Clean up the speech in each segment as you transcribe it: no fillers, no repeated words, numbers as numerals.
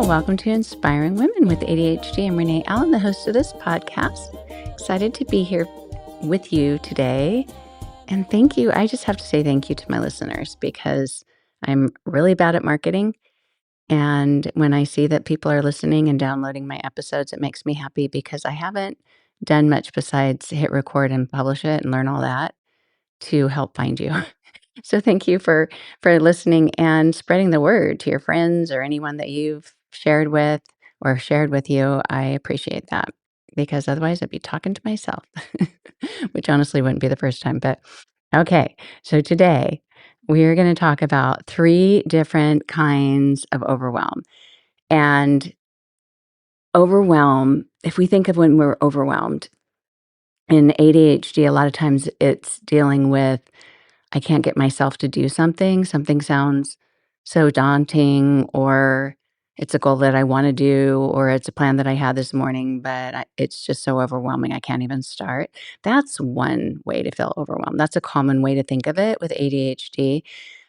welcome to Inspiring Women with ADHD. I'm Renee Allen, the host of this podcast. Excited to be here with you today. And thank you. I just have to say thank you to my listeners because I'm really bad at marketing. And when I see that people are listening and downloading my episodes, it makes me happy because I haven't done much besides hit record and publish it and learn all that to help find you. So thank you for listening and spreading the word to your friends or anyone that you've shared with or shared with you. I appreciate that because otherwise I'd be talking to myself, which honestly wouldn't be the first time. But okay, so today we're going to talk about 3 different kinds of overwhelm. And overwhelm, if we think of when we're overwhelmed in ADHD, a lot of times it's dealing with I can't get myself to do something. Something sounds so daunting, or it's a goal that I want to do, or it's a plan that I had this morning, but it's just so overwhelming. I can't even start. That's one way to feel overwhelmed. That's a common way to think of it with ADHD.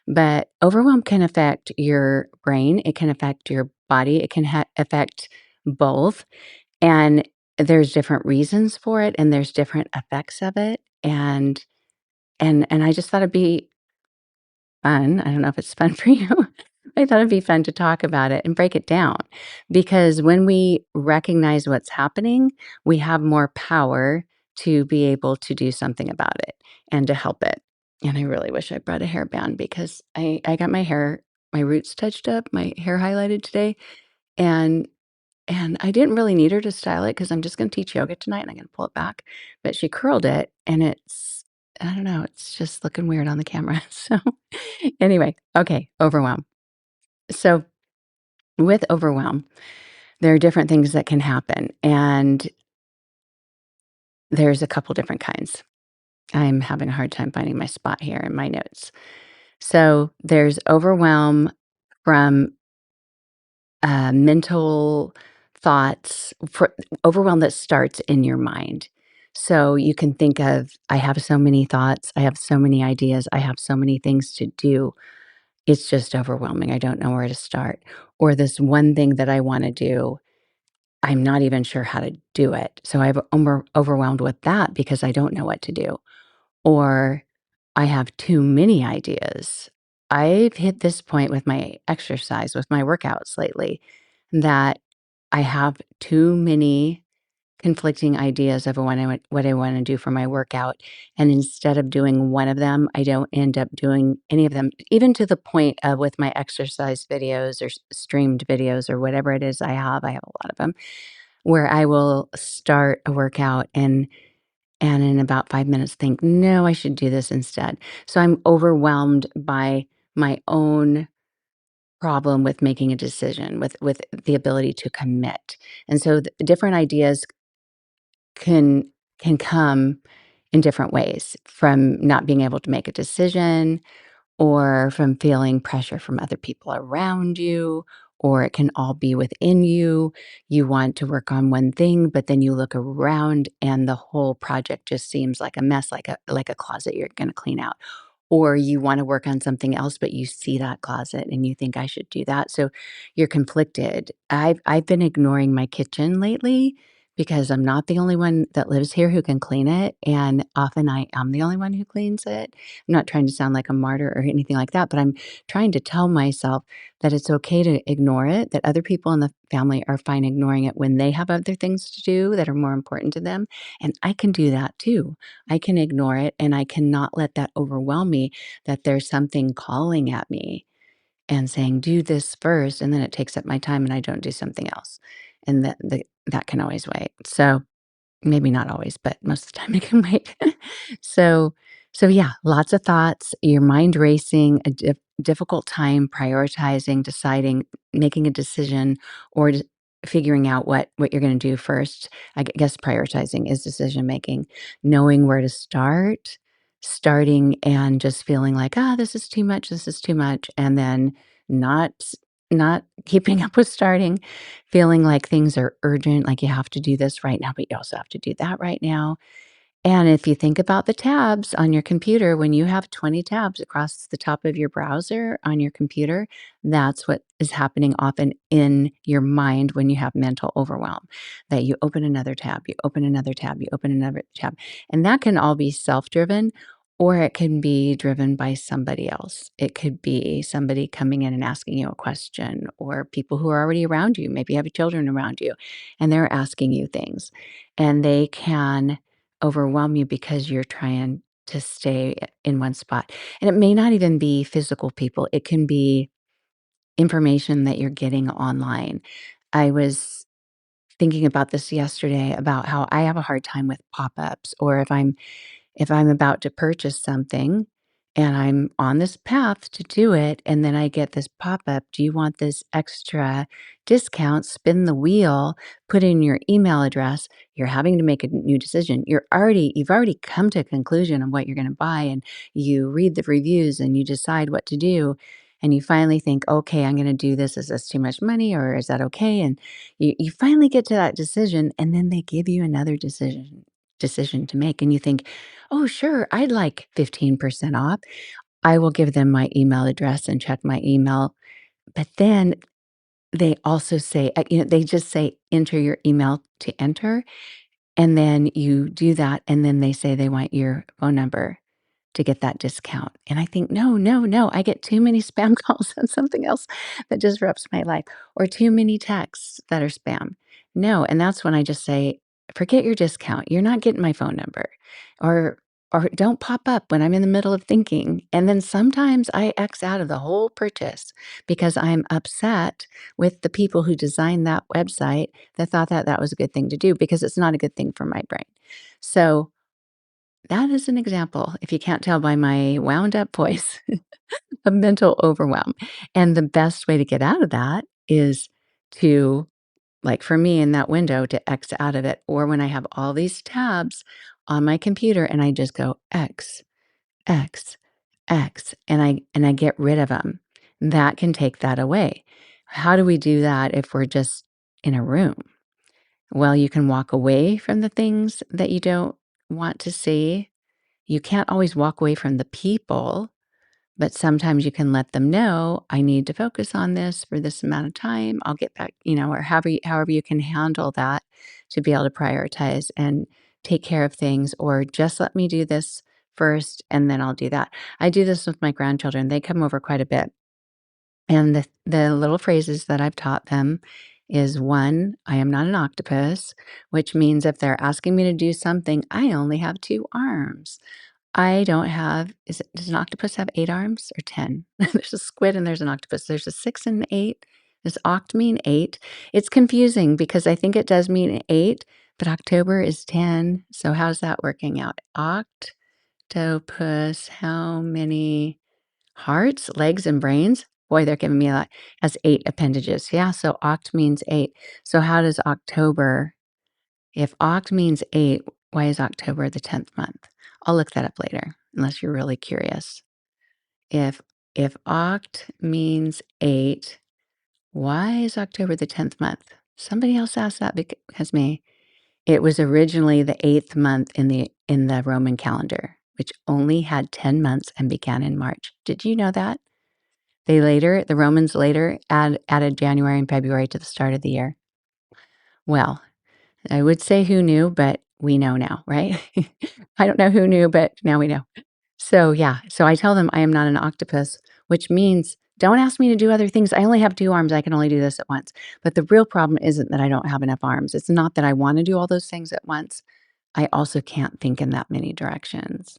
But overwhelm can affect your brain, it can affect your body, it can affect both. And there's different reasons for it, and there's different effects of it. And I just thought it'd be fun. I don't know if it's fun for you. I thought it'd be fun to talk about it and break it down because when we recognize what's happening, we have more power to be able to do something about it and to help it. And I really wish I brought a hairband because I got my roots touched up, my hair highlighted today. And I didn't really need her to style it because I'm just going to teach yoga tonight and I'm going to pull it back. But she curled it and I don't know, it's just looking weird on the camera. So anyway, okay, overwhelm. So with overwhelm, there are different things that can happen. And there's a couple different kinds. I'm having a hard time finding my spot here in my notes. So there's overwhelm from mental thoughts, for overwhelm that starts in your mind. So you can think of, I have so many thoughts, I have so many ideas, I have so many things to do. It's just overwhelming. I don't know where to start. Or this one thing that I want to do, I'm not even sure how to do it. So I'm overwhelmed with that because I don't know what to do. Or I have too many ideas. I've hit this point with my exercise, with my workouts lately, that I have too many conflicting ideas of what I want to do for my workout. And instead of doing one of them, I don't end up doing any of them, even to the point of with my exercise videos or streamed videos or whatever it is I have a lot of them, where I will start a workout and in about 5 minutes think, no, I should do this instead. So I'm overwhelmed by my own problem with making a decision, with the ability to commit. And so different ideas can come in different ways, from not being able to make a decision or from feeling pressure from other people around you, or it can all be within you. You want to work on one thing, but then you look around and the whole project just seems like a mess, like a closet you're going to clean out. Or you want to work on something else, but you see that closet and you think I should do that. So you're conflicted. I've been ignoring my kitchen lately because I'm not the only one that lives here who can clean it. And often I am the only one who cleans it. I'm not trying to sound like a martyr or anything like that, but I'm trying to tell myself that it's okay to ignore it, that other people in the family are fine ignoring it when they have other things to do that are more important to them. And I can do that too. I can ignore it and I cannot let that overwhelm me, that there's something calling at me and saying, do this first. And then it takes up my time and I don't do something else. And that can always wait. So maybe not always, but most of the time it can wait. So so yeah, lots of thoughts, your mind racing, a difficult time prioritizing, deciding, making a decision, or figuring out what you're going to do first. I guess prioritizing is decision making, knowing where to start, starting and just feeling like, ah, this is too much, and then not not keeping up with starting, feeling like things are urgent, like you have to do this right now, but you also have to do that right now. And if you think about the tabs on your computer, when you have 20 tabs across the top of your browser on your computer, that's what is happening often in your mind when you have mental overwhelm. That you open another tab, you open another tab, you open another tab. And that can all be self driven or it can be driven by somebody else. It could be somebody coming in and asking you a question, or people who are already around you. Maybe you have children around you and they're asking you things, and they can overwhelm you because you're trying to stay in one spot. And it may not even be physical people, it can be information that you're getting online. I was thinking about this yesterday about how I have a hard time with pop-ups, or if I'm about to purchase something and I'm on this path to do it, and then I get this pop up, do you want this extra discount? Spin the wheel, put in your email address. You're having to make a new decision. You've already come to a conclusion of what you're going to buy, and you read the reviews and you decide what to do. And you finally think, okay, I'm going to do this. Is this too much money or is that okay? And you finally get to that decision, and then they give you another decision to make. And you think, oh, sure, I'd like 15% off. I will give them my email address and check my email. But then they also say, they just say, enter your email to enter. And then you do that. And then they say they want your phone number to get that discount. And I think, no, no, no, I get too many spam calls on something else that disrupts my life, or too many texts that are spam. No. And that's when I just say, forget your discount. You're not getting my phone number, or, or don't pop up when I'm in the middle of thinking. And then sometimes I X out of the whole purchase because I'm upset with the people who designed that website that thought that that was a good thing to do, because it's not a good thing for my brain. So that is an example, if you can't tell by my wound up voice, of mental overwhelm. And the best way to get out of that is to, like for me in that window, to X out of it. Or when I have all these tabs on my computer and I just go X, X, X, and I get rid of them. That can take that away. How do we do that if we're just in a room? Well, you can walk away from the things that you don't want to see. You can't always walk away from the people, but sometimes you can let them know, I need to focus on this for this amount of time. I'll get back, or however you can handle that to be able to prioritize and take care of things, or just let me do this first and then I'll do that. I do this with my grandchildren. They come over quite a bit. And the little phrases that I've taught them is, one, I am not an octopus, which means if they're asking me to do something, I only have two arms. I don't have, does an octopus have 8 arms or 10? There's a squid and there's an octopus. There's a 6 and 8. Does oct mean 8? It's confusing because I think it does mean 8, but October is 10. So how's that working out? Octopus, how many hearts, legs, and brains? Boy, they're giving me a lot. Has 8 appendages. Yeah, so oct means 8. So how does October, if oct means 8, why is October the 10th month? I'll look that up later, unless you're really curious. If if oct means 8, why is October the 10th month? Somebody else asked that because me. It was originally the 8th month in the Roman calendar, which only had 10 months and began in March. Did you know that? The Romans later added January and February to the start of the year. Well, I would say who knew, but we know now, right? I don't know who knew, but now we know. So, yeah, so I tell them I am not an octopus, which means don't ask me to do other things. I only have 2 arms. I can only do this at once. But the real problem isn't that I don't have enough arms. It's not that I want to do all those things at once. I also can't think in that many directions.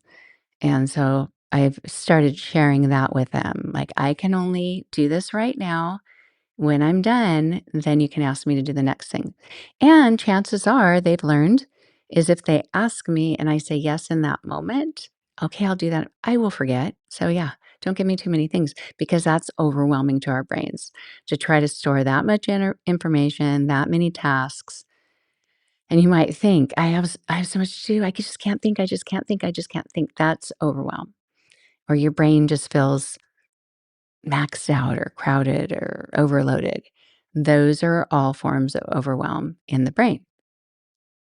And so I've started sharing that with them. Like, I can only do this right now. When I'm done, then you can ask me to do the next thing. And chances are they've learned is if they ask me and I say yes in that moment, okay, I'll do that. I will forget. So yeah, don't give me too many things, because that's overwhelming to our brains to try to store that much information, that many tasks. And you might think, I have so much to do. I just can't think. I just can't think. I just can't think. That's overwhelm. Or your brain just feels maxed out or crowded or overloaded. Those are all forms of overwhelm in the brain.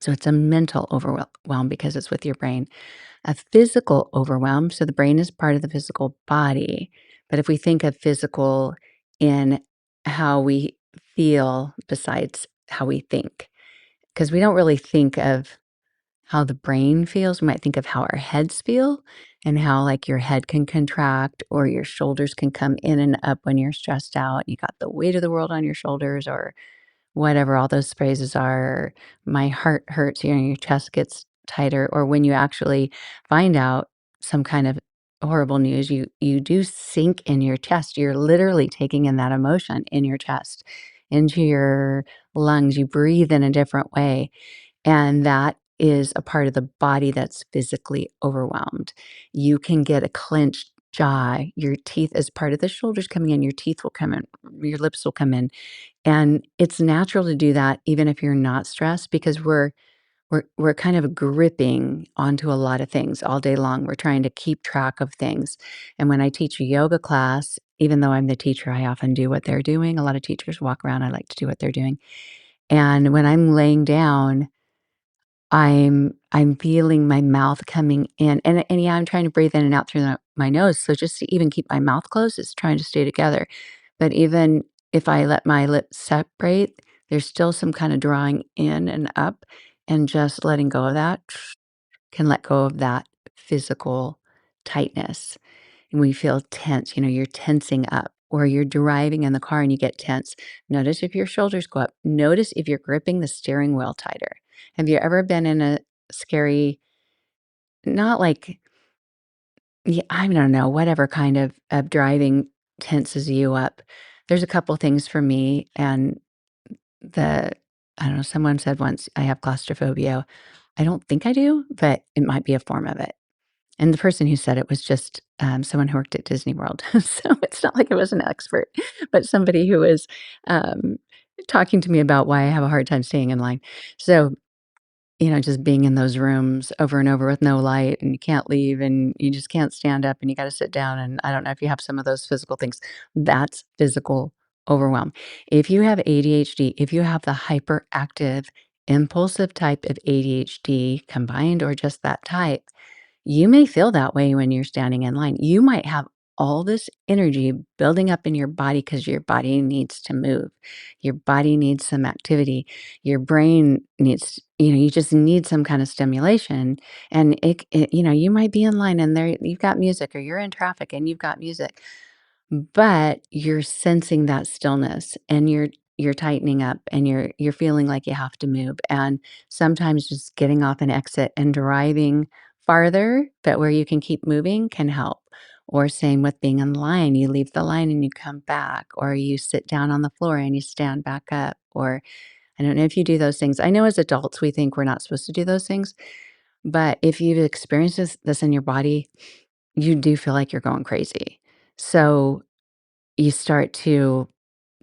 So it's a mental overwhelm because it's with your brain. A physical overwhelm, so the brain is part of the physical body. But if we think of physical in how we feel besides how we think, because we don't really think of how the brain feels. We might think of how our heads feel and how, like, your head can contract or your shoulders can come in and up when you're stressed out. You got the weight of the world on your shoulders, or whatever all those phrases are. My heart hurts, your chest gets tighter, or when you actually find out some kind of horrible news, you do sink in your chest. You're literally taking in that emotion in your chest, into your lungs. You breathe in a different way. And that is a part of the body that's physically overwhelmed. You can get a clenched jaw. Your teeth, as part of the shoulders coming in, your teeth will come in, your lips will come in, and it's natural to do that even if you're not stressed because we're kind of gripping onto a lot of things all day long. We're trying to keep track of things. And when I teach a yoga class, even though I'm the teacher, I often do what they're doing. A lot of teachers walk around, I like to do what they're doing. And when I'm laying down, I'm feeling my mouth coming in, and yeah, I'm trying to breathe in and out through my nose, so just to even keep my mouth closed, it's trying to stay together. But even if I let my lips separate, there's still some kinda drawing in and up, and just letting go of that can let go of that physical tightness. And we feel tense, you're tensing up, or you're driving in the car and you get tense. Notice if your shoulders go up. Notice if you're gripping the steering wheel tighter. Have you ever been in a scary, not like, yeah, I don't know, whatever kind of driving tenses you up? There's a couple things for me, and the I don't know, someone said once, I have claustrophobia. I don't think I do, but it might be a form of it. And the person who said it was just, someone who worked at Disney World. So it's not like it was an expert, but somebody who was, um, talking to me about why I have a hard time staying in line. So, just being in those rooms over and over with no light, and you can't leave, and you just can't stand up, and you gotta sit down, and I don't know if you have some of those physical things. That's physical overwhelm. If you have ADHD, if you have the hyperactive, impulsive type of ADHD combined or just that type, you may feel that way when you're standing in line. You might have all this energy building up in your body because your body needs to move. Your body needs some activity. Your brain needs, you just need some kind of stimulation. And you might be in line and there you've got music, or you're in traffic and you've got music, but you're sensing that stillness, and you're tightening up, and you're feeling like you have to move. And sometimes just getting off an exit and driving farther, but where you can keep moving, can help. Or same with being in line, you leave the line and you come back, or you sit down on the floor and you stand back up. Or I don't know if you do those things. I know as adults we think we're not supposed to do those things, but if you've experienced this in your body, you do feel like you're going crazy. So you start to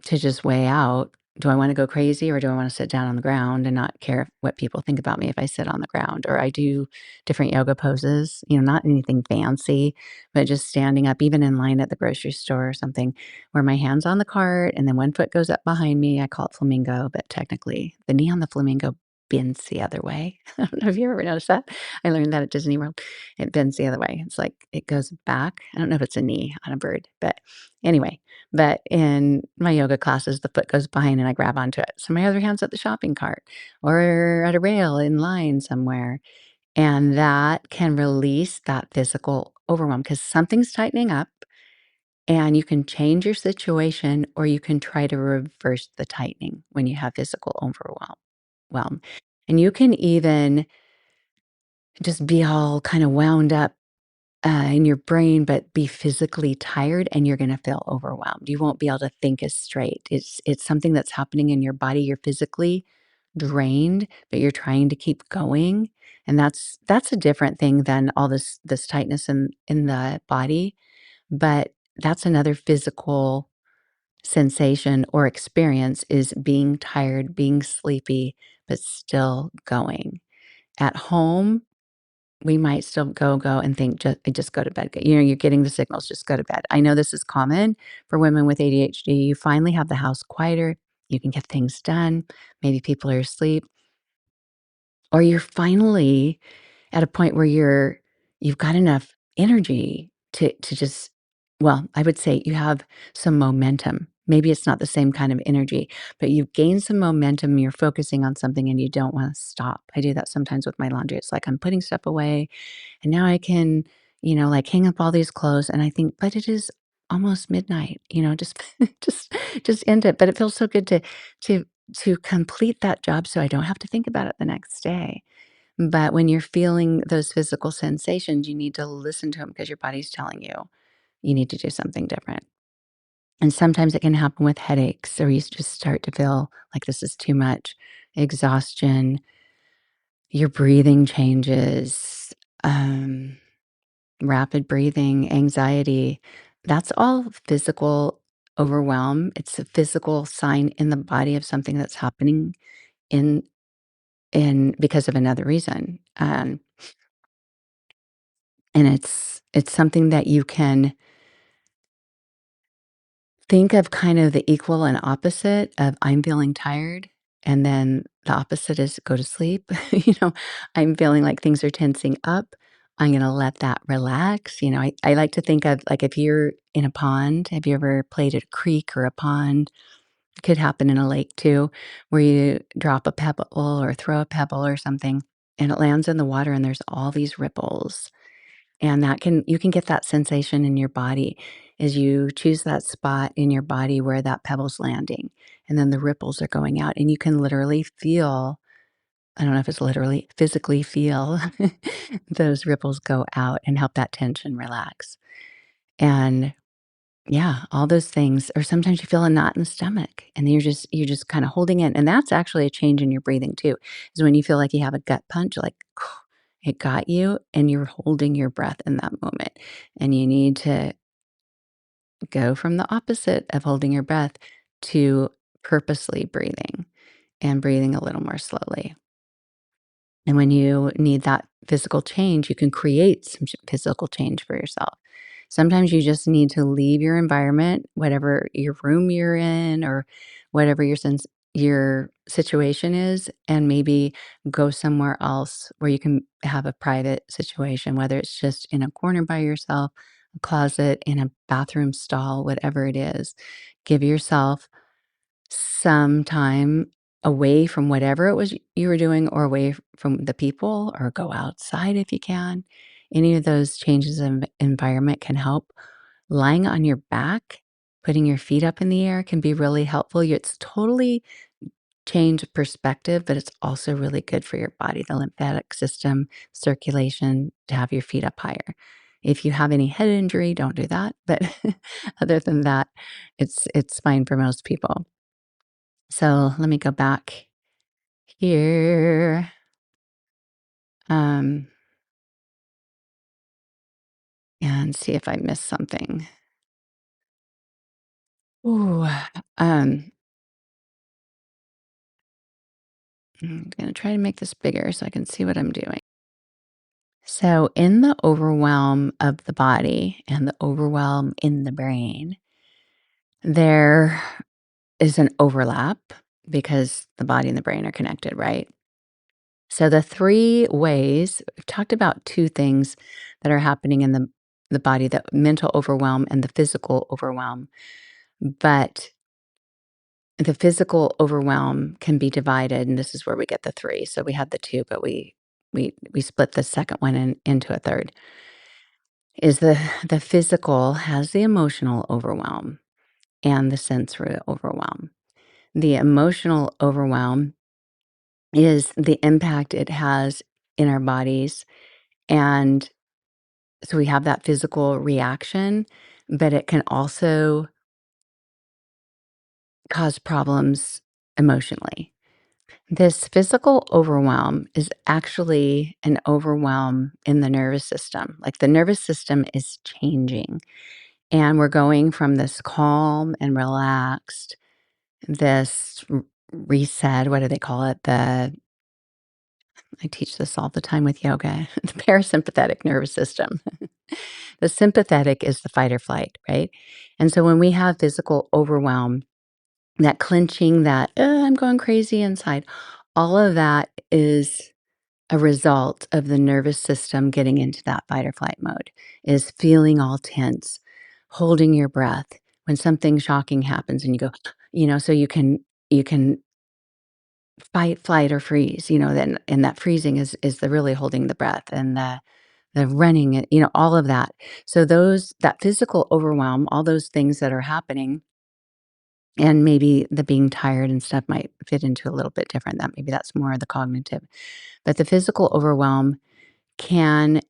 just weigh out, do I wanna go crazy, or do I wanna sit down on the ground and not care what people think about me if I sit on the ground? Or I do different yoga poses, not anything fancy, but just standing up, even in line at the grocery store or something, where my hand's on the cart and then one foot goes up behind me. I call it flamingo, but technically the knee on the flamingo bends the other way. I don't know if you ever noticed that. I learned that at Disney World. It bends the other way. It's like it goes back. I don't know if it's a knee on a bird, but anyway. But in my yoga classes, the foot goes behind and I grab onto it. So my other hand's at the shopping cart or at a rail in line somewhere. And that can release that physical overwhelm because something's tightening up, and you can change your situation, or you can try to reverse the tightening when you have physical overwhelm. Whelm. And you can even just be all kind of wound up in your brain, but be physically tired, and you're going to feel overwhelmed. You won't be able to think as straight. It's something that's happening in your body. You're physically drained, but you're trying to keep going, and that's a different thing than all this tightness in the body. But that's another physical sensation or experience, is being tired, being sleepy, but still going. At home, we might still go and think, "Just go to bed." You're getting the signals, "Just go to bed." I know this is common for women with ADHD. You finally have the house quieter, you can get things done, maybe people are asleep. or you're finally at a point where you've got enough energy to just well, I would say you have some momentum. Maybe it's not the same kind of energy, but you've gained some momentum, you're focusing on something and you don't wanna stop. I do that sometimes with my laundry. It's like I'm putting stuff away and now I can, like hang up all these clothes and I think, but it is almost midnight, just just just end it. But it feels so good to to complete that job so I don't have to think about it the next day. But when you're feeling those physical sensations, you need to listen to them because your body's telling you you need to do something different. And sometimes it can happen with headaches, or you just start to feel like this is too much, exhaustion, your breathing changes, um, rapid breathing, anxiety. That's all physical overwhelm. It's a physical sign in the body of something that's happening in because of another reason. And it's something that you can think of kind of the equal and opposite of I'm feeling tired, and then the opposite is go to sleep. I'm feeling like things are tensing up. I'm gonna let that relax. I like to think of like if you're in a pond, have you ever played at a creek or a pond? It could happen in a lake too, where you drop a pebble or throw a pebble or something, and it lands in the water and there's all these ripples. And that can you can get that sensation in your body as you choose that spot in your body where that pebble's landing, and then the ripples are going out, and you can literally feel I don't know if it's literally, physically feel those ripples go out and help that tension relax. And yeah, all those things or sometimes you feel a knot in the stomach, and you're just kinda holding it, and that's actually a change in your breathing too, is when you feel like you have a gut punch, like, it got you, and you're holding your breath in that moment, and you need to go from the opposite of holding your breath to purposely breathing and breathing a little more slowly. And when you need that physical change, you can create some physical change for yourself. Sometimes you just need to leave your environment, whatever your room you're in or whatever your situation is, and maybe go somewhere else where you can have a private situation, whether it's just in a corner by yourself, a closet, in a bathroom stall, whatever it is. Give yourself some time away from whatever it was you were doing or away from the people or go outside if you can. Any of those changes in environment can help. Lying on your back, putting your feet up in the air can be really helpful. It's totally change perspective, but it's also really good for your body, the lymphatic system, circulation, to have your feet up higher. If you have any head injury, don't do that. But other than that, it's fine for most people. So let me go back here, um, and see if I missed something. Ooh, um, I'm gonna try to make this bigger so I can see what I'm doing. So in the overwhelm of the body and the overwhelm in the brain, there is an overlap because the body and the brain are connected, right? So the three ways we've talked about two things that are happening in the body, the mental overwhelm and the physical overwhelm. But the physical overwhelm can be divided, and this is where we get the three. So we had the two, but we split the second one into a third. Is the physical has the emotional overwhelm and the sensory overwhelm. The emotional overwhelm is the impact it has in our bodies, and so we have that physical reaction, but it can also cause problems emotionally. This physical overwhelm is actually an overwhelm in the nervous system. Like the nervous system is changing, and we're going from this calm and relaxed, this reset. What do they call it? I teach this all the time with yoga, the parasympathetic nervous system. The sympathetic is the fight or flight, right? And so when we have physical overwhelm, that clenching, that I'm going crazy inside, all of that is a result of the nervous system getting into that fight or flight mode is feeling all tense, holding your breath when something shocking happens and you go, so you can fight, flight, or freeze, then and that freezing is the really holding the breath and the running, all of that. So that physical overwhelm, all those things that are happening, and maybe the being tired and stuff might fit into a little bit different. That maybe that's more of the cognitive. But the physical overwhelm can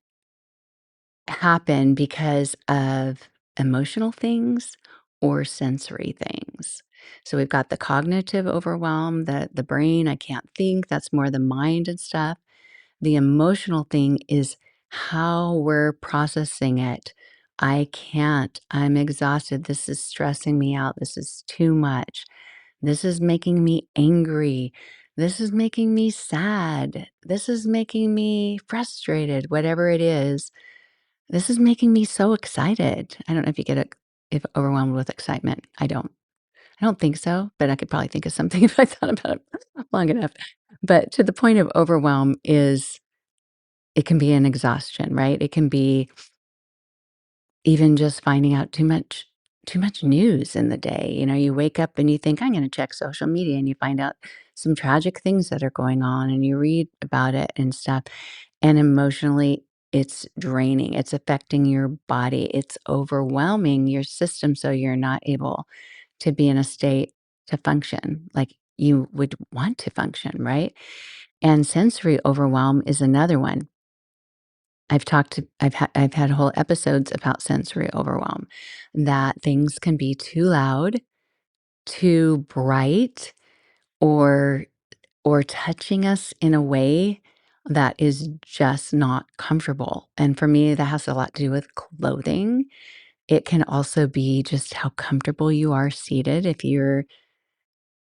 happen because of emotional things or sensory things. So we've got the cognitive overwhelm, the brain, I can't think, that's more the mind and stuff. The emotional thing is how we're processing it. I can't. I'm exhausted. This is stressing me out. This is too much. This is making me angry. This is making me sad. This is making me frustrated, whatever it is. This is making me so excited. I don't know if you get if overwhelmed with excitement. I don't. I don't think so, but I could probably think of something if I thought about it long enough. But to the point of overwhelm is it can be an exhaustion, right? It can be even just finding out too much news in the day. You wake up and you think, I'm going to check social media, and you find out some tragic things that are going on and you read about it and stuff. And emotionally, it's draining. It's affecting your body. It's overwhelming your system. So you're not able to be in a state to function like you would want to function, right? And sensory overwhelm is another one. I've had whole episodes about sensory overwhelm, that things can be too loud, too bright, or touching us in a way that is just not comfortable. And for me, that has a lot to do with clothing. It can also be just how comfortable you are seated. If you're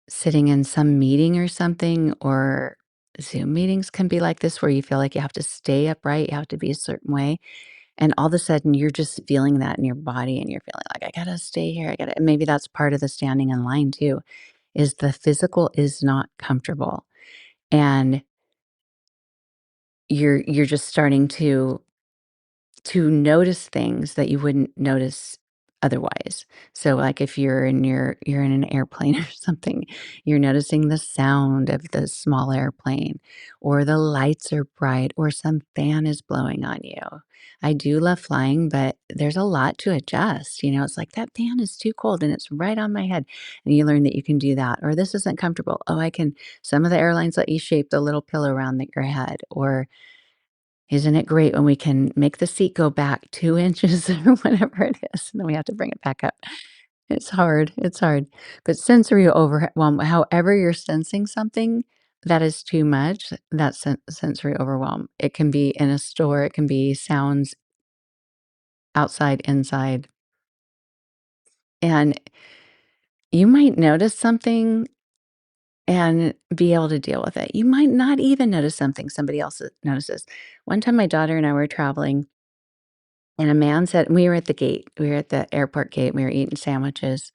sitting in some meeting or something, or Zoom meetings can be like this, where you feel like you have to stay upright, you have to be a certain way. And all of a sudden, you're just feeling that in your body and you're feeling like, I gotta stay here. And maybe that's part of the standing in line too, is the physical is not comfortable. And you're just starting to notice things that you wouldn't notice otherwise. So like if you're in an airplane or something, you're noticing the sound of the small airplane, or the lights are bright, or some fan is blowing on you. I do love flying, but there's a lot to adjust. It's like that fan is too cold and it's right on my head. And you learn that you can do that. Or this isn't comfortable. Oh, I can. Some of the airlines let you shape the little pillow around your head. Or isn't it great when we can make the seat go back 2 inches or whatever it is, and then we have to bring it back up? It's hard. But sensory overwhelm, however you're sensing something that is too much, that's sensory overwhelm. It can be in a store, it can be sounds outside, inside, and you might notice something and be able to deal with it. You might not even notice something somebody else notices. One time my daughter and I were traveling, and a man said, we were at the gate. We were at the airport gate. We were eating sandwiches.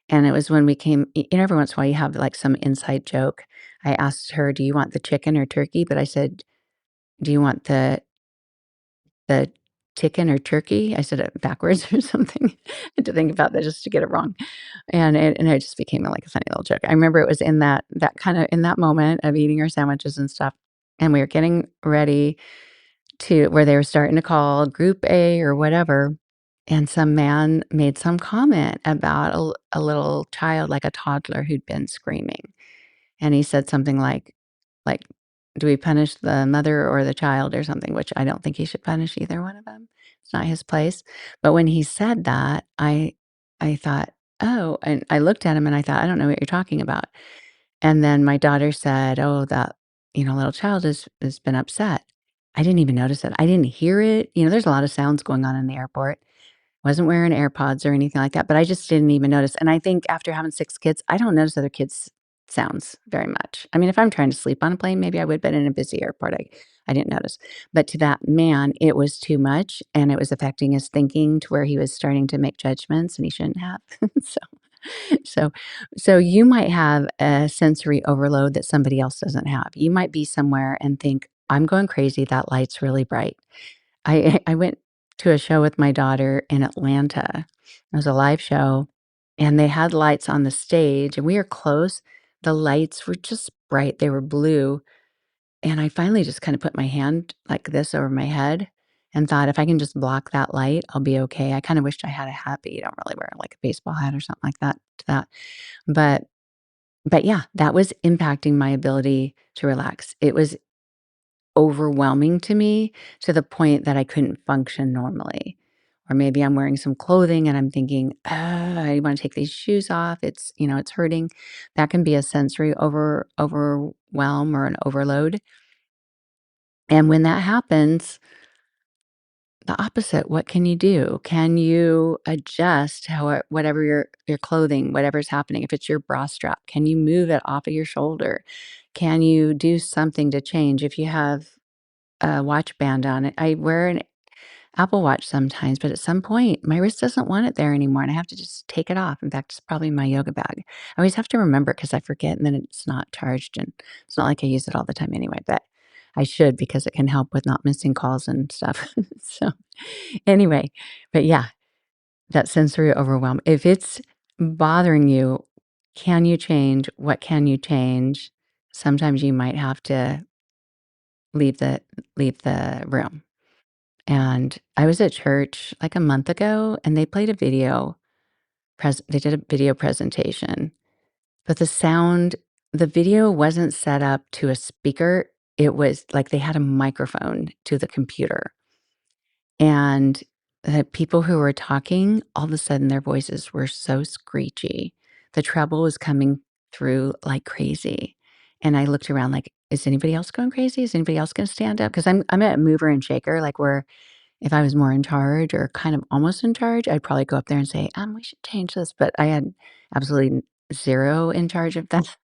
And it was when we came, every once in a while you have like some inside joke. I asked her, do you want the chicken or turkey? But I said, do you want the chicken or turkey? I said it backwards or something. I had to think about that just to get it wrong. And it just became like a funny little joke. I remember it was in that kind of in that moment of eating our sandwiches and stuff. And we were getting ready to where they were starting to call group A or whatever, and some man made some comment about a little child, like a toddler who'd been screaming, and he said something like, "Do we punish the mother or the child?" or something, which I don't think he should punish either one of them. It's not his place. But when he said that, I thought, "Oh," and I looked at him and I thought, "I don't know what you're talking about." And then my daughter said, "Oh, that, little child has been upset." I didn't even notice it. I didn't hear it. There's a lot of sounds going on in the airport. Wasn't wearing AirPods or anything like that, but I just didn't even notice. And I think after having 6 kids, I don't notice other kids' sounds very much. I mean, if I'm trying to sleep on a plane, maybe I would, but in a busy airport, I didn't notice. But to that man, it was too much, and it was affecting his thinking to where he was starting to make judgments, and he shouldn't have. So so so you might have a sensory overload that somebody else doesn't have. You might be somewhere and think, I'm going crazy, that light's really bright." I went to a show with my daughter in Atlanta. It was a live show, and they had lights on the stage, and we were close. The lights were just bright, they were blue, and I finally just kinda put my hand like this over my head and thought, "If I can just block that light, I'll be okay." I kinda wished I had a hat, but you don't really wear, like, a baseball hat or something like that to that. But but yeah, that was impacting my ability to relax. It was overwhelming to me to the point that I couldn't function normally. Or maybe I'm wearing some clothing and I'm thinking, I want to take these shoes off. It's hurting. That can be a sensory overwhelm or an overload. And when that happens, the opposite, what can you do? Can you adjust whatever your clothing, whatever's happening? If it's your bra strap, can you move it off of your shoulder? Can you do something to change? If you have a watch band on it, I wear an Apple Watch sometimes, but at some point, my wrist doesn't want it there anymore, and I have to just take it off. In fact, it's probably my yoga bag. I always have to remember because I forget, and then it's not charged, and it's not like I use it all the time anyway, but I should because it can help with not missing calls and stuff. So, anyway, but yeah, that sensory overwhelm. If it's bothering you, can you change? What can you change? Sometimes you might have to leave the leave the room. And I was at church like a month ago and they played a they did a video presentation, but the video wasn't set up to a speaker. It was like they had a microphone to the computer. And the people who were talking, all of a sudden their voices were so screechy. The treble was coming through like crazy. And I looked around like, is anybody else going crazy? Is anybody else going to stand up? Because I'm a mover and shaker, like where if I was more in charge or kind of almost in charge, I'd probably go up there and say, we should change this. But I had absolutely zero in charge of that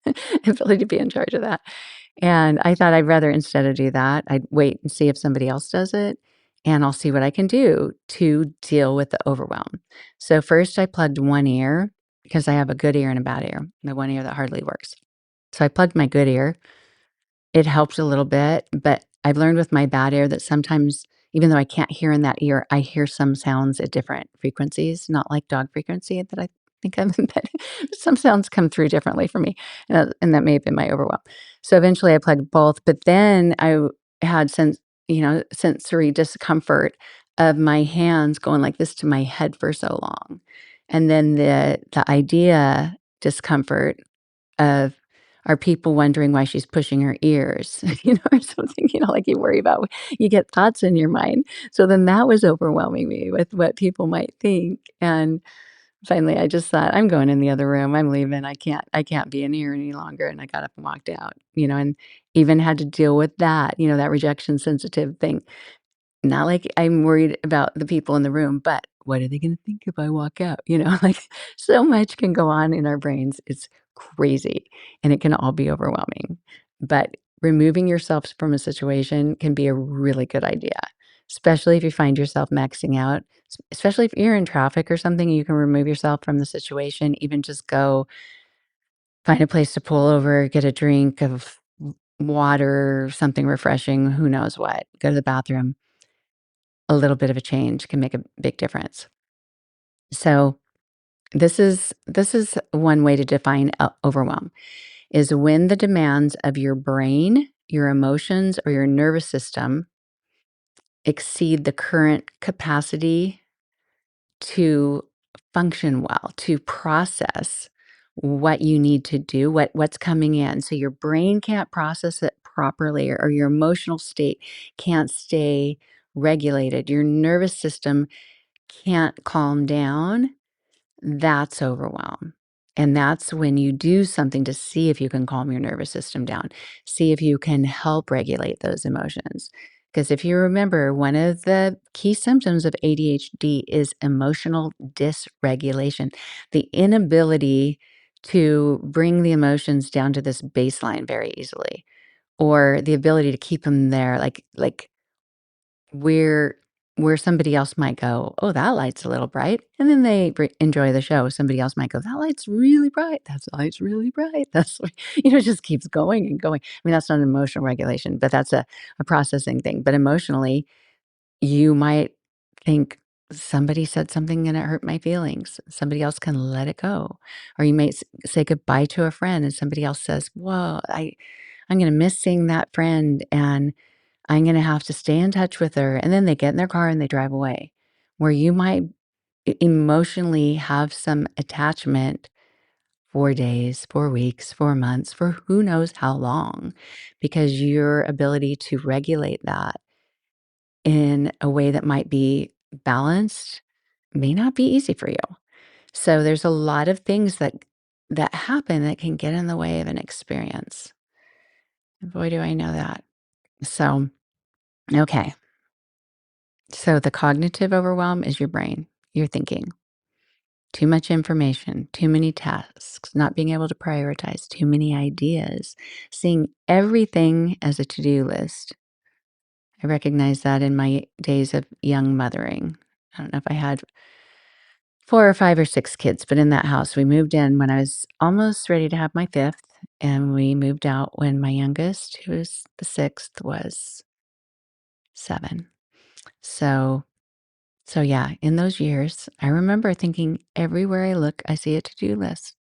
ability to be in charge of that. And I thought I'd rather instead of do that, I'd wait and see if somebody else does it. And I'll see what I can do to deal with the overwhelm. So first I plugged one ear because I have a good ear and a bad ear, the one ear that hardly works. So I plugged my good ear. It helped a little bit, but I've learned with my bad ear that sometimes, even though I can't hear in that ear, I hear some sounds at different frequencies, not like dog frequency that I think of, but some sounds come through differently for me, and that may have been my overwhelm. So eventually I plugged both, but then had sensory discomfort of my hands going like this to my head for so long. And then the idea discomfort of are people wondering why she's pushing her ears, or something, like you worry about you get thoughts in your mind. So then that was overwhelming me with what people might think. And finally I just thought, I'm going in the other room. I'm leaving. I can't be in here any longer. And I got up and walked out, and even had to deal with that, that rejection sensitive thing. Not like I'm worried about the people in the room, but what are they gonna think if I walk out? Like, so much can go on in our brains. It's crazy, and it can all be overwhelming. But removing yourself from a situation can be a really good idea, especially if you find yourself maxing out, especially if you're in traffic or something, you can remove yourself from the situation, even just go find a place to pull over, get a drink of water, something refreshing, who knows what, go to the bathroom. A little bit of a change can make a big difference. So this is one way to define overwhelm is when the demands of your brain, your emotions, or your nervous system exceed the current capacity to function well, to process what you need to do, what's coming in. So your brain can't process it properly or your emotional state can't stay regulated. Your nervous system can't calm down, that's overwhelm. And that's when you do something to see if you can calm your nervous system down, see if you can help regulate those emotions. Because if you remember, one of the key symptoms of ADHD is emotional dysregulation, the inability to bring the emotions down to this baseline very easily, or the ability to keep them there. Like we're where somebody else might go, "Oh, that light's a little bright," and then they enjoy the show. Somebody else might go, "That light's really bright. That light's really bright." That's what it just keeps going and going. I mean, that's not an emotional regulation, but that's a processing thing. But emotionally, you might think somebody said something and it hurt my feelings. Somebody else can let it go. Or you may say goodbye to a friend and somebody else says, "Whoa, I'm going to miss seeing that friend and I'm going to have to stay in touch with her." And then they get in their car and they drive away. Where you might emotionally have some attachment for days, for weeks, for months, for who knows how long, because your ability to regulate that in a way that might be balanced may not be easy for you. So there's a lot of things that happen that can get in the way of an experience. Boy, do I know that. So, okay. So the cognitive overwhelm is your brain, your thinking. Too much information, too many tasks, not being able to prioritize, too many ideas, seeing everything as a to-do list. I recognize that in my days of young mothering. I don't know if I had 4 or 5 or 6 kids, but in that house, we moved in when I was almost ready to have my 5th, and we moved out when my youngest, who was the 6th, was 7. So yeah, in those years, I remember thinking, everywhere I look, I see a to-do list.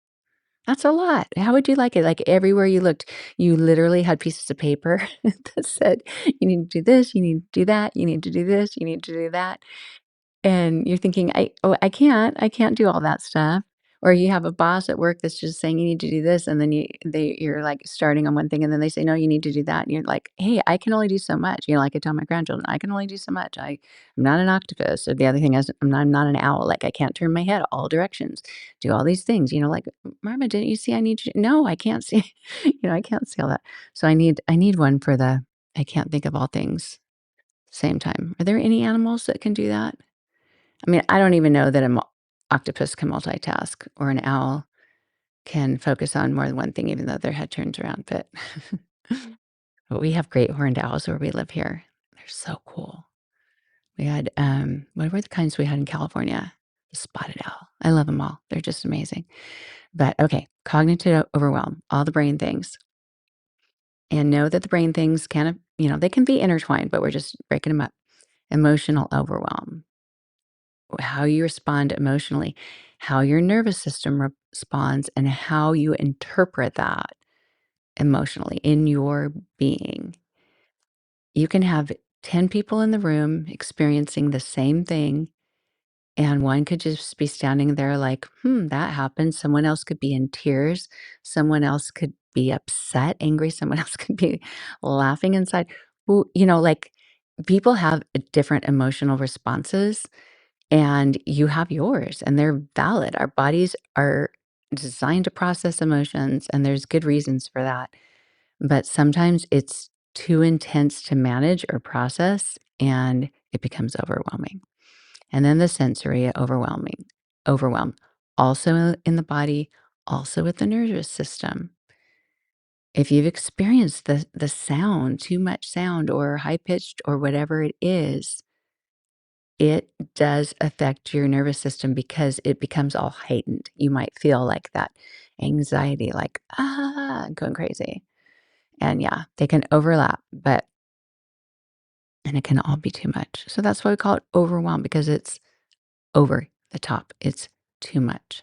That's a lot. How would you like it? Like, everywhere you looked, you literally had pieces of paper that said, "You need to do this, you need to do that, you need to do this, you need to do that." And you're thinking, I can't do all that stuff." Or you have a boss at work that's just saying, "You need to do this," and then you're, like, starting on one thing, and then they say, "No, you need to do that," and you're like, "Hey, I can only do so much." Like I tell my grandchildren, "I can only do so much. I'm not an octopus," or the other thing is, I'm not an owl, like, I can't turn my head all directions, do all these things, like, "Mama, didn't you see I need you?" "No, I can't see," I can't see all that. So I need one for the I can't think of all things, same time. Are there any animals that can do that? I mean, I don't even know that an octopus can multitask or an owl can focus on more than one thing, even though their head turns around. But, but we have great horned owls where we live here. They're so cool. We had, what were the kinds we had in California? The spotted owl. I love them all. They're just amazing. But okay, cognitive overwhelm, all the brain things. And know that the brain things kind of, they can be intertwined, but we're just breaking them up. Emotional overwhelm, how you respond emotionally, how your nervous system responds, and how you interpret that emotionally in your being. You can have 10 people in the room experiencing the same thing, and one could just be standing there like, that happened. Someone else could be in tears. Someone else could be upset, angry. Someone else could be laughing inside. Well, like people have different emotional responses and you have yours and they're valid. Our bodies are designed to process emotions and there's good reasons for that. But sometimes it's too intense to manage or process and it becomes overwhelming. And then the sensory overwhelm, also in the body, also with the nervous system. If you've experienced the sound, too much sound or high pitched or whatever it is, it does affect your nervous system because it becomes all heightened. You might feel like that anxiety, like, going crazy. And yeah, they can overlap, and it can all be too much. So that's why we call it overwhelm because it's over the top. It's too much.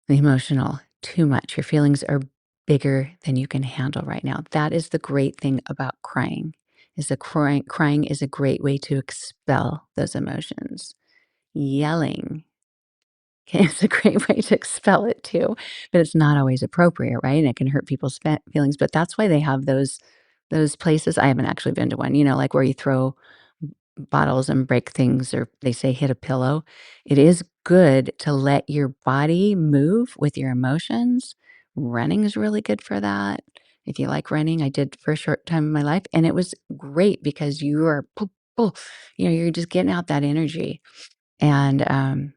The emotional, too much. Your feelings are bigger than you can handle right now. That is the great thing about crying. Is the crying is a great way to expel those emotions. Yelling is a great way to expel it too, but it's not always appropriate, right? And it can hurt people's feelings, but that's why they have those places. I haven't actually been to one, like where you throw bottles and break things, or they say hit a pillow. It is good to let your body move with your emotions. Running is really good for that. If you like running, I did for a short time in my life, and it was great because you are, you're just getting out that energy. And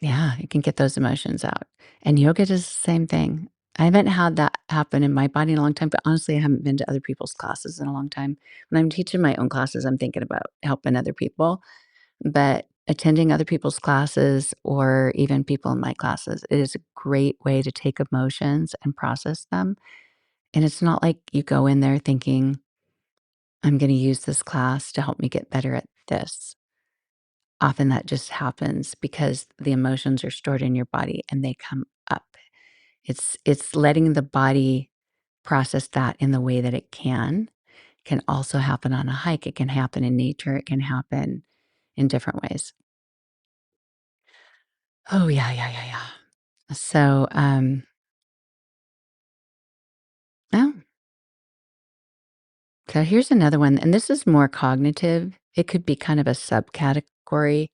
yeah, you can get those emotions out. And yoga does the same thing. I haven't had that happen in my body in a long time, but honestly, I haven't been to other people's classes in a long time. When I'm teaching my own classes, I'm thinking about helping other people, but attending other people's classes or even people in my classes, it is a great way to take emotions and process them. And it's not like you go in there thinking, I'm going to use this class to help me get better at this. Often that just happens because the emotions are stored in your body and they come up. It's letting the body process that in the way that it can also happen on a hike. It can happen in nature. It can happen in different ways. Oh yeah, yeah, yeah, yeah. Oh, so here's another one, and this is more cognitive. It could be kind of a subcategory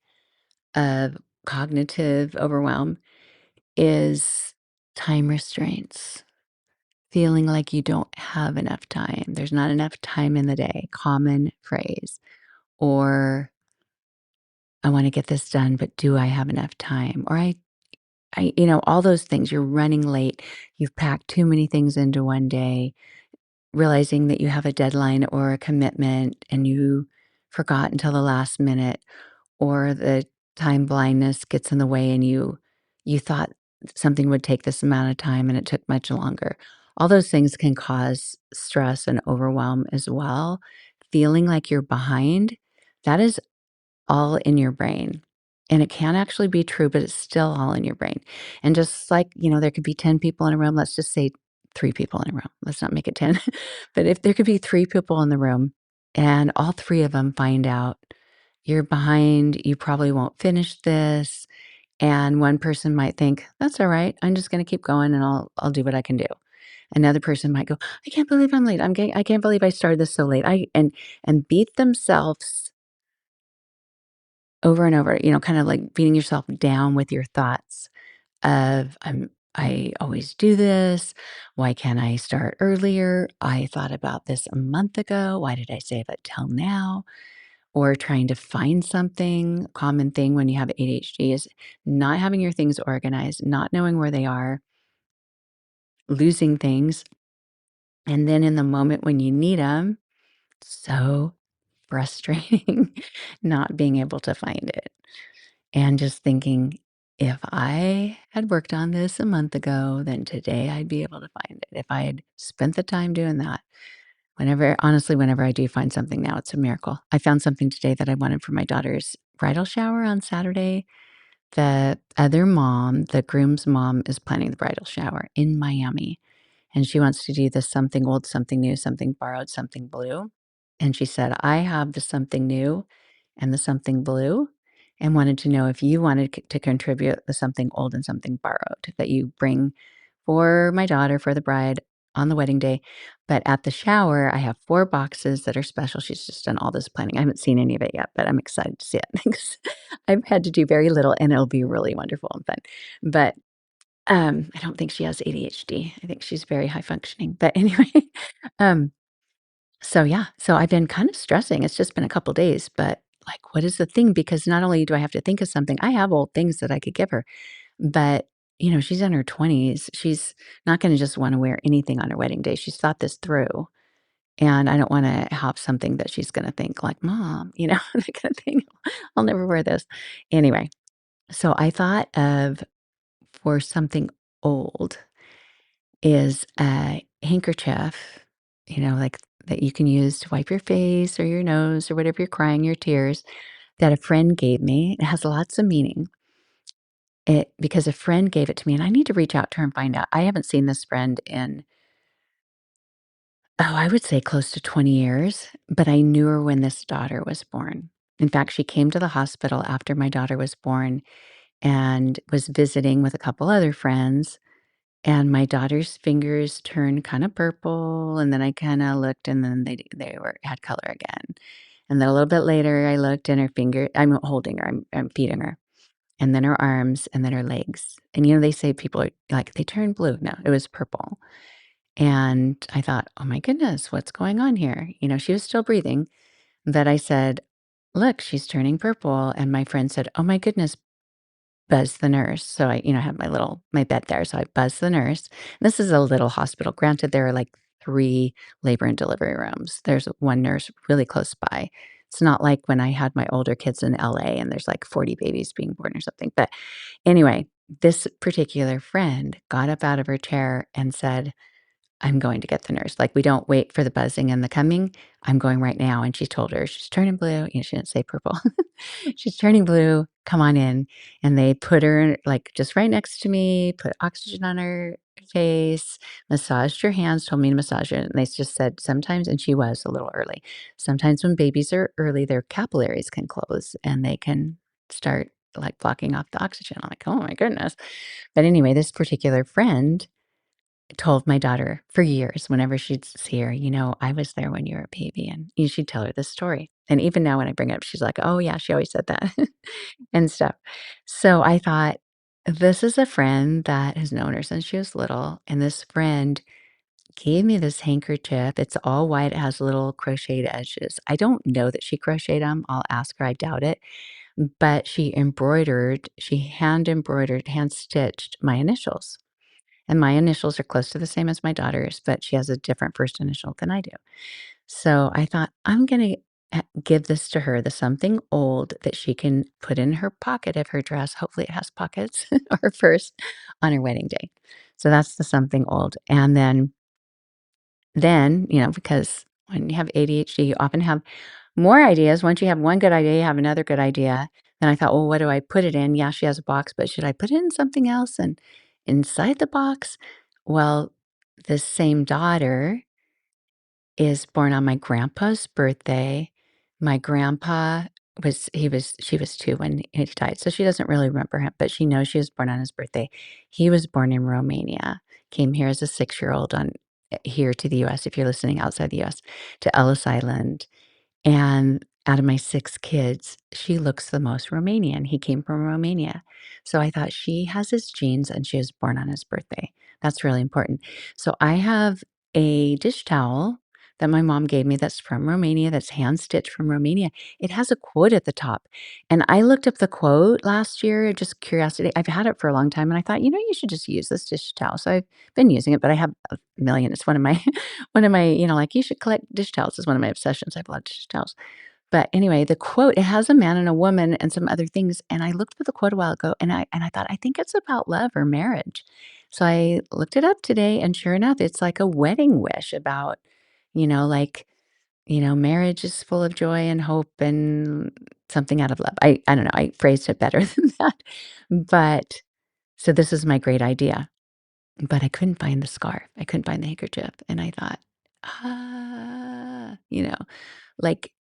of cognitive overwhelm is time restraints. Feeling like you don't have enough time. There's not enough time in the day. Common phrase. Or I want to get this done, but do I have enough time? Or all those things. You're running late. You've packed too many things into one day, realizing that you have a deadline or a commitment and you forgot until the last minute, or the time blindness gets in the way and you thought something would take this amount of time and it took much longer. All those things can cause stress and overwhelm as well. Feeling like you're behind, that is all in your brain. And it can actually be true, but it's still all in your brain. And just like, there could be 10 people in a room, let's just say three people in a room. Let's not make it 10. But if there could be three people in the room and all three of them find out you're behind, you probably won't finish this. And one person might think, that's all right. I'm just going to keep going and I'll do what I can do. Another person might go, I can't believe I'm late. I can't believe I started this so late. And beat themselves over and over, kind of like beating yourself down with your thoughts of I always do this. Why can't I start earlier? I thought about this a month ago. Why did I save it till now? Or trying to find something. Common thing when you have ADHD is not having your things organized, not knowing where they are, losing things, and then in the moment when you need them, so frustrating not being able to find it. And just thinking, if I had worked on this a month ago, then today I'd be able to find it. If I had spent the time doing that, whenever I do find something now, it's a miracle. I found something today that I wanted for my daughter's bridal shower on Saturday. The other mom, the groom's mom, is planning the bridal shower in Miami. And she wants to do the something old, something new, something borrowed, something blue. And she said, I have the something new and the something blue, and wanted to know if you wanted to contribute the something old and something borrowed that you bring for my daughter, for the bride on the wedding day. But at the shower, I have 4 boxes that are special. She's just done all this planning. I haven't seen any of it yet, but I'm excited to see it because I've had to do very little and it'll be really wonderful and fun. But I don't think she has ADHD. I think she's very high functioning. But anyway, um, so yeah, so I've been kind of stressing. It's just been a couple days, but like, what is the thing? Because not only do I have to think of something, I have old things that I could give her, but she's in her 20s. She's not going to just want to wear anything on her wedding day. She's thought this through. And I don't want to have something that she's going to think like, mom, that kind of thing. I'll never wear this. Anyway, so I thought of for something old is a handkerchief, like that you can use to wipe your face or your nose or whatever you're crying your tears that a friend gave me. It has lots of meaning. Because a friend gave it to me and I need to reach out to her and find out. I haven't seen this friend in, oh, I would say close to 20 years, but I knew her when this daughter was born. In fact, she came to the hospital after my daughter was born and was visiting with a couple other friends. And my daughter's fingers turned kinda purple, and then I kinda looked, and then they were had color again. And then a little bit later, I looked, and her finger I'm holding her, I'm feeding her, and then her arms, and then her legs. And, they say people are like, "They turn blue." No, it was purple. And I thought, "Oh my goodness, what's going on here?" She was still breathing, but I said, "Look, she's turning purple." And my friend said, "Oh my goodness." buzz the nurse. So I have my bed there. So I buzz the nurse. This is a little hospital. Granted, there are like 3 labor and delivery rooms. There's one nurse really close by. It's not like when I had my older kids in LA and there's like 40 babies being born or something. But anyway, this particular friend got up out of her chair and said, I'm going to get the nurse. Like, we don't wait for the buzzing and the coming. I'm going right now. And she told her she's turning blue. She didn't say purple. She's turning blue. Come on in. And they put her like just right next to me, put oxygen on her face, massaged her hands, told me to massage it. And they just said sometimes, and she was a little early. Sometimes when babies are early, their capillaries can close and they can start like blocking off the oxygen. I'm like, oh my goodness. But anyway, this particular friend told my daughter for years, whenever she'd see her, I was there when you were a baby. And she'd tell her this story. And even now, when I bring it up, she's like, oh, yeah, she always said that and stuff. So I thought, this is a friend that has known her since she was little. And this friend gave me this handkerchief. It's all white, it has little crocheted edges. I don't know that she crocheted them. I'll ask her. I doubt it. But she hand embroidered, hand stitched my initials. And my initials are close to the same as my daughter's, but she has a different first initial than I do. So I thought, I'm going to give this to her, the something old that she can put in her pocket of her dress. Hopefully, it has pockets or her purse on her wedding day. So that's the something old. And then, because when you have ADHD, you often have more ideas. Once you have one good idea, you have another good idea. Then I thought, well, what do I put it in? Yeah, she has a box, but should I put it in something else? And inside the box, well, this same daughter is born on my grandpa's birthday. My grandpa she was 2 when he died, so she doesn't really remember him, but she knows she was born on his birthday. He was born in Romania, came here as a 6-year-old here to the US, if you're listening outside the US, to Ellis Island, and out of my 6 kids, she looks the most Romanian. He came from Romania. So I thought she has his genes and she was born on his birthday. That's really important. So I have a dish towel that my mom gave me that's from Romania, that's hand stitched from Romania. It has a quote at the top. And I looked up the quote last year, just curiosity. I've had it for a long time and I thought, you should just use this dish towel. So I've been using it, but I have a million. It's one of my like you should collect dish towels is one of my obsessions. I have a lot of dish towels. But anyway, the quote, it has a man and a woman and some other things. And I looked at the quote a while ago and I thought, I think it's about love or marriage. So I looked it up today and sure enough, it's like a wedding wish about, like, marriage is full of joy and hope and something out of love. I don't know. I phrased it better than that. But so this is my great idea. But I couldn't find the scarf. I couldn't find the handkerchief. And I thought, like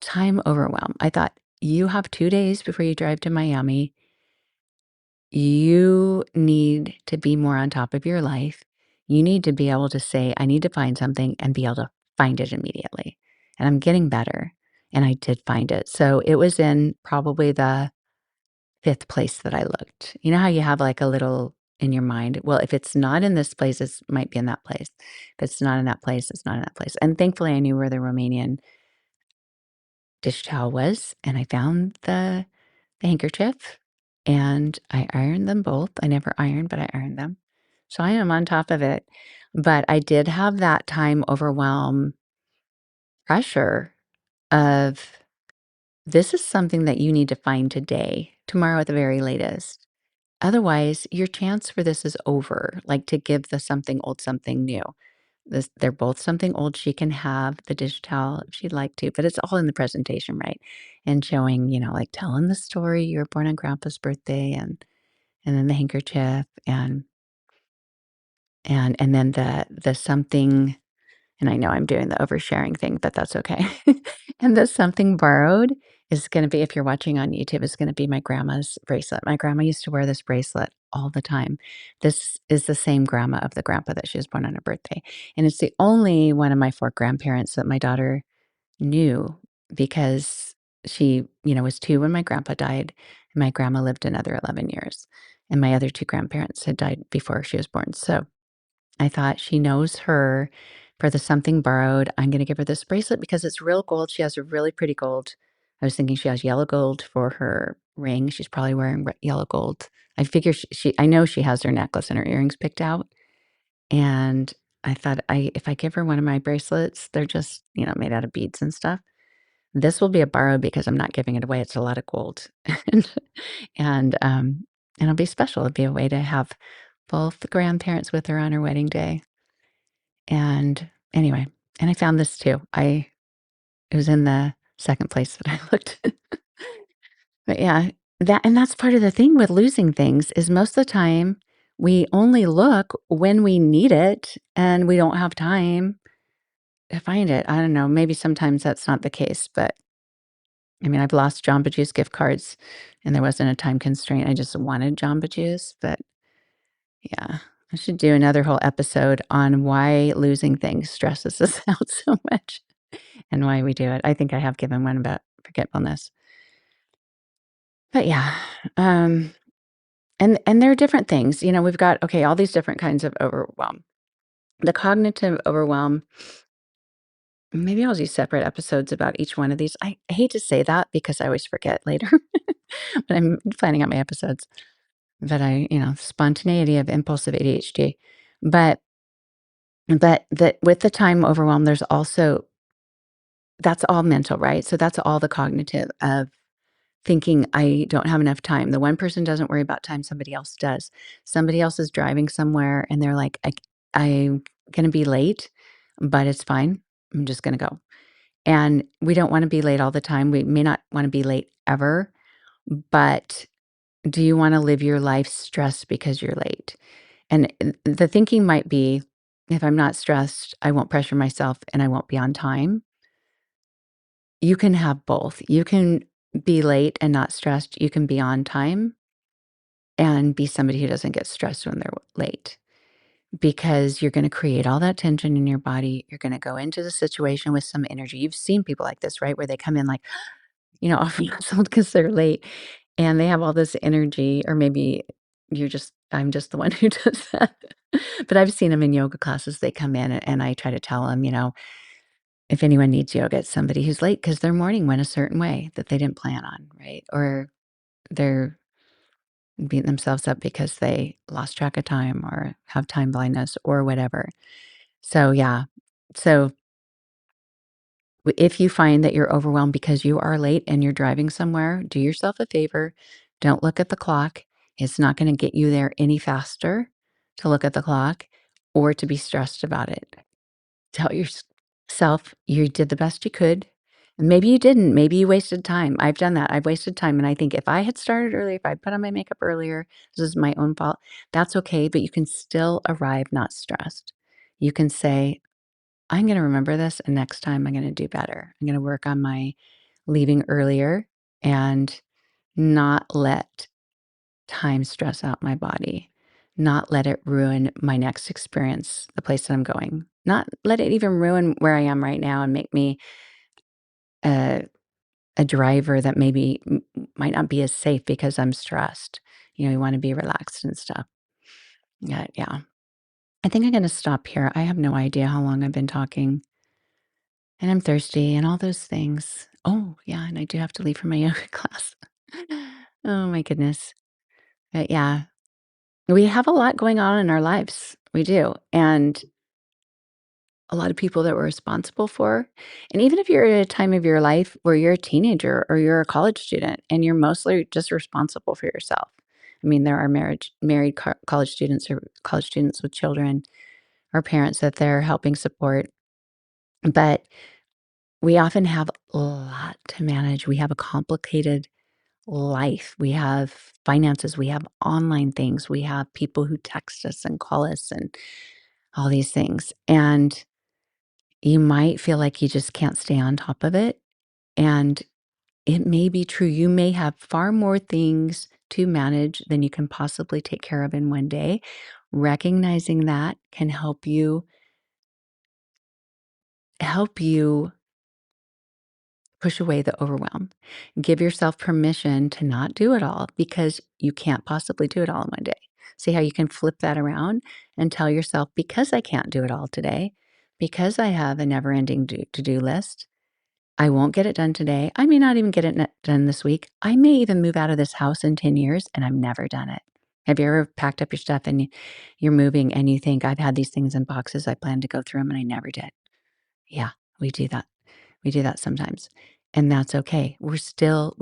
time overwhelm. I thought, you have 2 days before you drive to Miami. You need to be more on top of your life. You need to be able to say, I need to find something and be able to find it immediately. And I'm getting better. And I did find it. So it was in probably the 5th place that I looked. You know how you have like a little in your mind, well, if it's not in this place, it might be in that place. If it's not in that place, it's not in that place. And thankfully, I knew where the Romanian dish towel was, and I found the handkerchief, and I ironed them both. I never ironed, but I ironed them. So I am on top of it. But I did have that time overwhelm pressure of this is something that you need to find today, tomorrow at the very latest. Otherwise, your chance for this is over, like to give the something old something new. They're both something old. She can have the dish towel if she'd like to, but it's all in the presentation, right? And showing, like telling the story, you were born on grandpa's birthday and then the handkerchief and then the something, and I know I'm doing the oversharing thing, but that's okay. And the something borrowed is going to be, if you're watching on YouTube, is going to be my grandma's bracelet. My grandma used to wear this bracelet all the time. This is the same grandma of the grandpa that she was born on her birthday. And it's the only one of my 4 grandparents that my daughter knew because she, was 2 when my grandpa died. And my grandma lived another 11 years. And my other 2 grandparents had died before she was born. So I thought she knows her for the something borrowed. I'm going to give her this bracelet because it's real gold. She has a really pretty gold. I was thinking she has yellow gold for her ring. She's probably wearing yellow gold. I figure I know she has her necklace and her earrings picked out. And I thought if I give her one of my bracelets, they're just, made out of beads and stuff. This will be a borrow because I'm not giving it away. It's a lot of gold. and and it'll be special. It'll be a way to have both the grandparents with her on her wedding day. And anyway, and I found this too. It was in the second place that I looked. But yeah, that's part of the thing with losing things is most of the time we only look when we need it and we don't have time to find it. I don't know, maybe sometimes that's not the case, but I mean, I've lost Jamba Juice gift cards and there wasn't a time constraint. I just wanted Jamba Juice, but yeah, I should do another whole episode on why losing things stresses us out so much and why we do it. I think I have given one about forgetfulness. But yeah, um, and there are different things. We've got, okay, all these different kinds of overwhelm. The cognitive overwhelm, maybe I'll do separate episodes about each one of these. I hate to say that because I always forget later, but I'm planning out my episodes. But spontaneity of impulsive ADHD. But that with the time overwhelm, there's also that's all mental, right? So that's all the cognitive of thinking I don't have enough time. The one person doesn't worry about time, somebody else does. Somebody else is driving somewhere and they're like, I'm going to be late, but it's fine. I'm just going to go. And we don't want to be late all the time. We may not want to be late ever, but do you want to live your life stressed because you're late? And the thinking might be, if I'm not stressed, I won't pressure myself and I won't be on time. You can have both. You can be late and not stressed. You can be on time and be somebody who doesn't get stressed when they're late because you're going to create all that tension in your body. You're going to go into the situation with some energy. You've seen people like this, right? Where they come in like, off because they're late and they have all this energy, or maybe I'm just the one who does that. But I've seen them in yoga classes. They come in and I try to tell them, if anyone needs yoga, it's somebody who's late because their morning went a certain way that they didn't plan on, right? Or they're beating themselves up because they lost track of time or have time blindness or whatever. So, yeah. So, if you find that you're overwhelmed because you are late and you're driving somewhere, do yourself a favor. Don't look at the clock. It's not going to get you there any faster to look at the clock or to be stressed about it. Tell yourself you did the best you could. And maybe you didn't. Maybe you wasted time. I've done that. I've wasted time. And I think if I had started earlier, if I'd put on my makeup earlier, this is my own fault. That's okay. But you can still arrive not stressed. You can say, I'm going to remember this. And next time I'm going to do better. I'm going to work on my leaving earlier and not let time stress out my body, not let it ruin my next experience, the place that I'm going, not let it even ruin where I am right now and make me a, a driver that maybe might not be as safe because I'm stressed. You want to be relaxed and stuff. Yeah, yeah. I think I'm going to stop here. I have no idea how long I've been talking and I'm thirsty and all those things. Oh, yeah. And I do have to leave for my yoga class. Oh, my goodness. But yeah, we have a lot going on in our lives. We do. And a lot of people that we're responsible for. And even if you're at a time of your life where you're a teenager or you're a college student and you're mostly just responsible for yourself. I mean, there are married college students or college students with children or parents that they're helping support. But we often have a lot to manage. We have a complicated life. We have finances. We have online things. We have people who text us and call us and all these things. And you might feel like you just can't stay on top of it. And it may be true. You may have far more things to manage than you can possibly take care of in one day. Recognizing that can help you push away the overwhelm. Give yourself permission to not do it all because you can't possibly do it all in one day. See how you can flip that around and tell yourself, because I can't do it all today, because I have a never ending to do list, I won't get it done today. I may not even get it done this week. I may even move out of this house in 10 years and I've never done it. Have you ever packed up your stuff and you're moving and you think, I've had these things in boxes, I plan to go through them and I never did? Yeah, we do that. We do that sometimes. And that's okay. We're still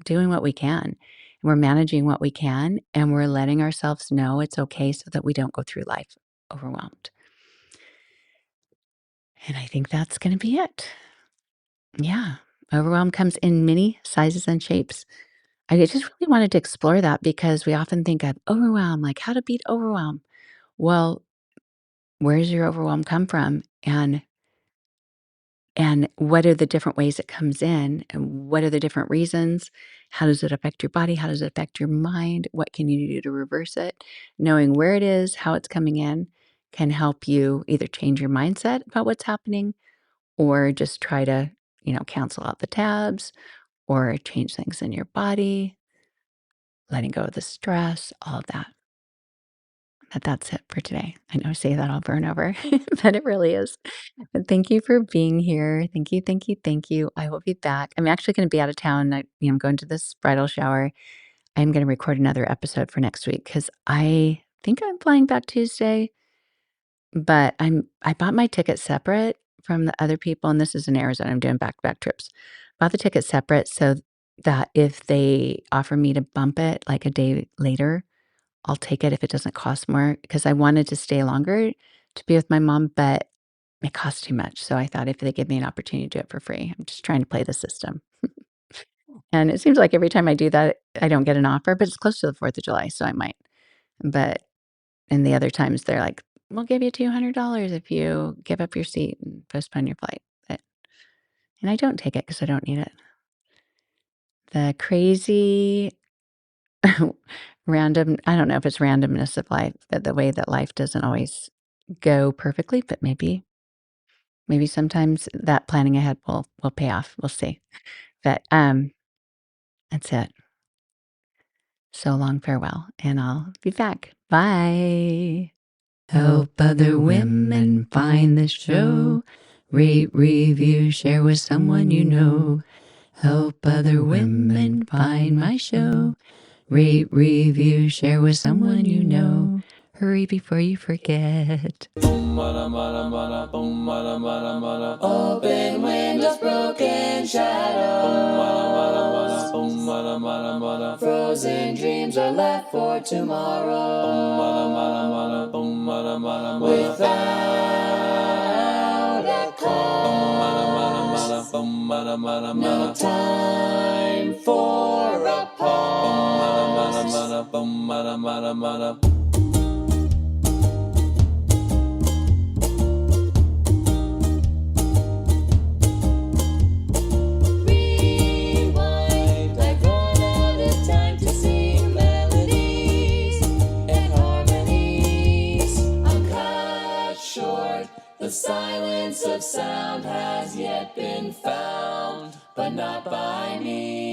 doing what we can. We're managing what we can and we're letting ourselves know it's okay so that we don't go through life overwhelmed. And I think that's going to be it. Yeah. Overwhelm comes in many sizes and shapes. I just really wanted to explore that because we often think of overwhelm, like how to beat overwhelm. Well, where does your overwhelm come from? And what are the different ways it comes in? And what are the different reasons? How does it affect your body? How does it affect your mind? What can you do to reverse it? Knowing where it is, how it's coming in can help you either change your mindset about what's happening or just try to, cancel out the tabs or change things in your body, letting go of the stress, all of that. But that's it for today. I know I say that over and over, but it really is. But thank you for being here. Thank you, thank you, thank you. I will be back. I'm actually going to be out of town. I'm going to this bridal shower. I'm going to record another episode for next week because I think I'm flying back Tuesday, but I bought my ticket separate from the other people, and this is in Arizona. I'm doing back-to-back trips. Bought the ticket separate so that if they offer me to bump it like a day later, I'll take it if it doesn't cost more because I wanted to stay longer to be with my mom, but it costs too much. So I thought if they give me an opportunity to do it for free, I'm just trying to play the system. And it seems like every time I do that, I don't get an offer, but it's close to the 4th of July, so I might. But and the other times they're like, we'll give you $200 if you give up your seat and postpone your flight. And I don't take it because I don't need it. The crazy random, I don't know if it's randomness of life, that the way that life doesn't always go perfectly, but maybe sometimes that planning ahead will pay off. We'll see. But that's it. So long, farewell, and I'll be back. Bye. Help other women find the show. Rate, review, share with someone you know. Help other women find my show. Rate, review, share with someone you know. Hurry before you forget. Open windows, broken shadows. Frozen dreams are left for tomorrow. Without a cause. No time for a pause. The silence of sound has yet been found, but not by me.